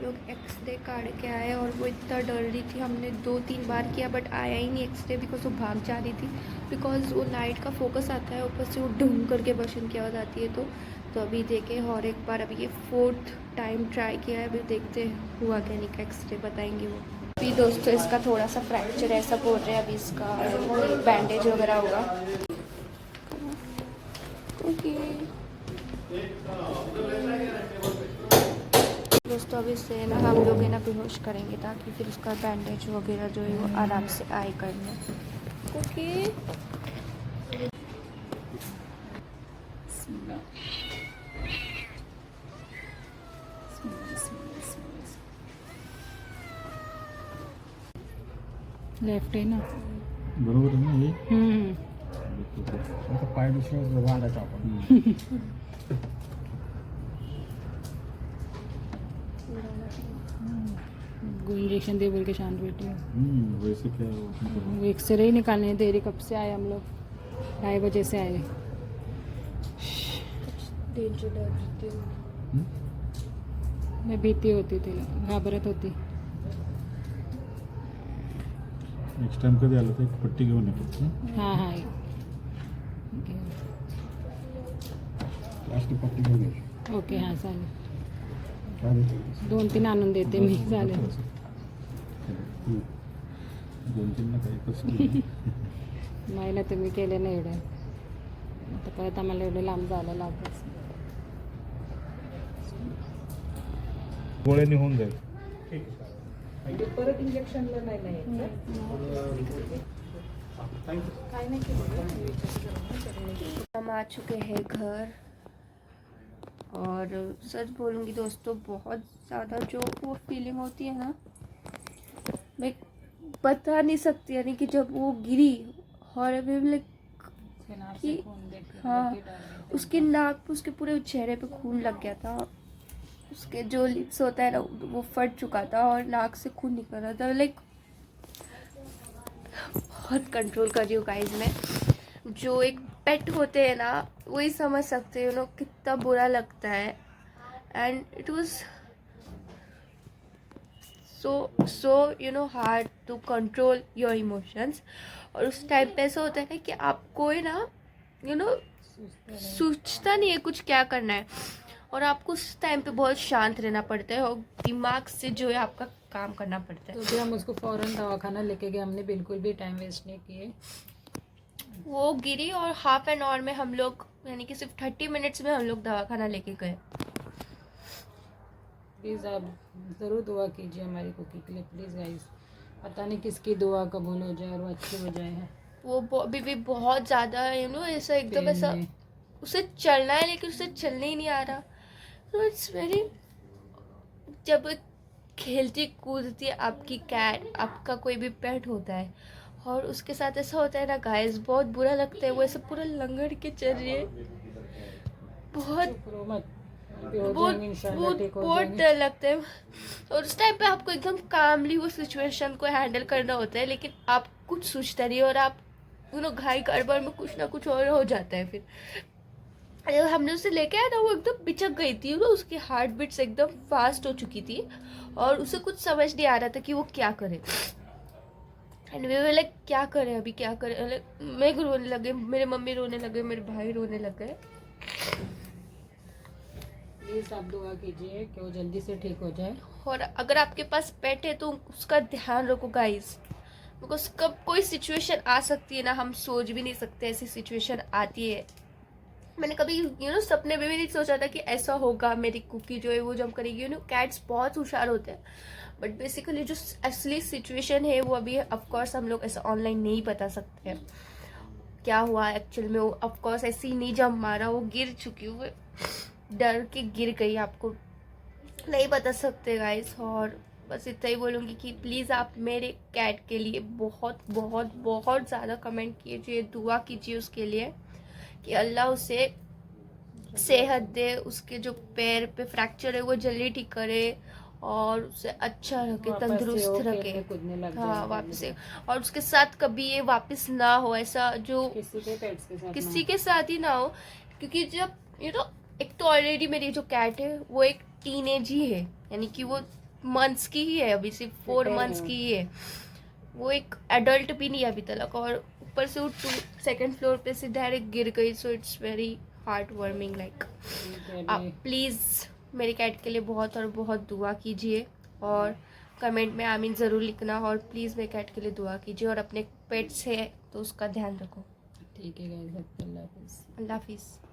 लोग एक्सरे काट के आए और वो इतना डर रही थी। हमने 2-3 बार किया बट आया ही नहीं एक्सरे, बिकॉज वो भाग जा रही थी। बिकॉज वो लाइट का फोकस आता है, ऊपर से वो ढूंढ करके बशन की आवाज़ आती है। तो अभी देखे और एक बार, अभी ये 4th टाइम ट्राई किया है। अभी देखते हुआ क्या नहीं, एक्सरे बताएंगे वो। अभी दोस्तों इसका थोड़ा सा फ्रैक्चर है, ऐसा बोल रहे हैं। अभी इसका बैंडेज वगैरह होगा। ओके दोस्तों, अभी से ना हम लोग है ना बेहोश करेंगे, ताकि फिर उसका बैंडेज वगैरह जो है वो आराम से आए करने। ओके लेफ्ट आहे ना. बरोबर आहे ना हे. आता पाय दुसऱ्या वाढायचा आपण. इंजेक्शन दे बोल के शांत बैठी है. वैसे क्या वो एक्सरे ही निकालने दे रही. कब से आए हम लोग? 2:30 बजे से आए. मैं भीती होती थी, घाबरत होती. नेक्स्ट टाइम कधी आलं तर एक पट्टी घेऊन येतो. हाँ हाँ प्लास्टिक पट्टी घेऊन ये. ओके. हाँ चालेल. चालेल. 2-3 आणून देते मी. चालेल. 2-3 नका, एकच घेऊन. नाही ना, तुम्ही केले नाही एवढं. आता परत आम्हाला एवढं लांब जायला लागत. गोळ्याने होऊन जाईल. परत इंजेक्शनला नाही. हम आ चुके हैं घर, और सच बोलूँगी दोस्तों, बहुत ज़्यादा जो वो फीलिंग होती है ना, मैं बता नहीं सकती। यानी कि जब वो गिरी और अभी लाइक कि हाँ, उसके नाक पे, उसके पूरे चेहरे पे खून लग गया था। उसके जो लिप्स होता है ना, वो फट चुका था और नाक से खून निकल रहा था। लाइक बहुत कंट्रोल कर रही हूँ गाइस मैं। जो एक पेट होते हैं ना, वही समझ सकते हैं लोग कितना बुरा लगता है। And it was so hard to control your emotions. और उस टाइम पे ऐसा होता है ना कि आपको है ना सोचता नहीं है कुछ क्या करना है, और आपको उस टाइम पे बहुत शांत रहना पड़ता है और दिमाग से जो है आपका काम करना पड़ता है। तो भी हम उसको फौरन दवाखाना लेके गए. हमने बिल्कुल भी टाइम वेस्ट नहीं किए. वो गिरी और हाफ एन आवर में हम लोग, यानी कि सिर्फ 30 मिनट्स में हम लोग दवाखाना लेके गए। प्लीज़ आप ज़रूर दुआ कीजिए हमारी कुकी के लिए. प्लीज़ गाइस, पता नहीं किसकी दुआ कबूल हो जाए और वो अच्छी हो जाए. है वो अभी भी बहुत ज़्यादा ऐसा एकदम पेन ऐसा में. उसे चलना है, लेकिन उसे चलने ही नहीं आ रहा। तो इट्स वेरी, जब खेलती कूदती आपकी कैट, आपका कोई भी पेट होता है, और उसके साथ ऐसा होता है ना गाइस, बहुत बुरा लगता है। वो ऐसे पूरा लंगड़ के चल रही है, बहुत शुक्र मत. बहुत डर लगता है। और उस टाइम पे आपको एकदम कामली वो सिचुएशन को हैंडल करना होता है, लेकिन आप कुछ सोचते रहिए और आप घाई गड़बड़ में कुछ ना कुछ और हो जाता है। फिर जब हमने उसे लेके आया था, वो एकदम बिचक गई थी, उसकी हार्ट बीट्स एकदम फास्ट हो चुकी थी और उसे कुछ समझ नहीं आ रहा था कि वो क्या करे। एंड वी वर लाइक क्या करे अभी, क्या करे। मैं रोने लगे, मेरे मम्मी रोने लगे, मेरे भाई रोने लगे। प्लीज़ आप दुआ कीजिए कि वो जल्दी से ठीक हो जाए. और अगर आपके पास पेट है तो उसका ध्यान रखो गाइस, बिकॉज कब कोई सिचुएशन आ सकती है ना, हम सोच भी नहीं सकते ऐसी सिचुएशन आती है। मैंने कभी सपने में भी नहीं सोचा था कि ऐसा होगा। मेरी कुकी जो है वो जब करेगी, कैट्स बहुत होशियार होते हैं, बट बेसिकली जो असली सिचुएशन है वो अभी ऑफकोर्स हम लोग ऐसा ऑनलाइन नहीं बता सकते हैं क्या हुआ एक्चुअल में। वो ऑफकोर्स ऐसे ही नहीं जब मारा, वो गिर चुकी, वो डर के गिर गई, आपको नहीं बता सकते गाइस। और बस इतना ही बोलूँगी कि प्लीज़ आप मेरे कैट के लिए बहुत बहुत बहुत ज़्यादा कमेंट कीजिए, दुआ कीजिए उसके लिए कि अल्लाह उसे सेहत दे, उसके जो पैर पे फ्रैक्चर है वो जल्दी ठीक करे और उसे अच्छा रखे, तंदुरुस्त रखे। हाँ, वापस से, और उसके साथ कभी ये वापस ना हो ऐसा, जो किसी के साथ ही ना हो। क्योंकि जब एक तो ऑलरेडी मेरी जो कैट है वो एक टीनेज ही है, यानी कि वो मंथ्स की ही है, अभी सिर्फ 4 छोटा मंथ्स है। की ही है, वो एक एडल्ट भी नहीं है अभी तक, और ऊपर से वो 2nd फ्लोर पे से डायरेक्ट गिर गई। So it's very heart warming. Like आप प्लीज़ मेरे कैट के लिए बहुत और बहुत दुआ कीजिए, और कमेंट में आमीन ज़रूर लिखना, और प्लीज़ मेरे कैट के लिए दुआ कीजिए, और अपने पेट्स है तो उसका ध्यान रखो। ठीक है गाइस, अल्लाह हाफिज़। अल्लाह हाफिज़।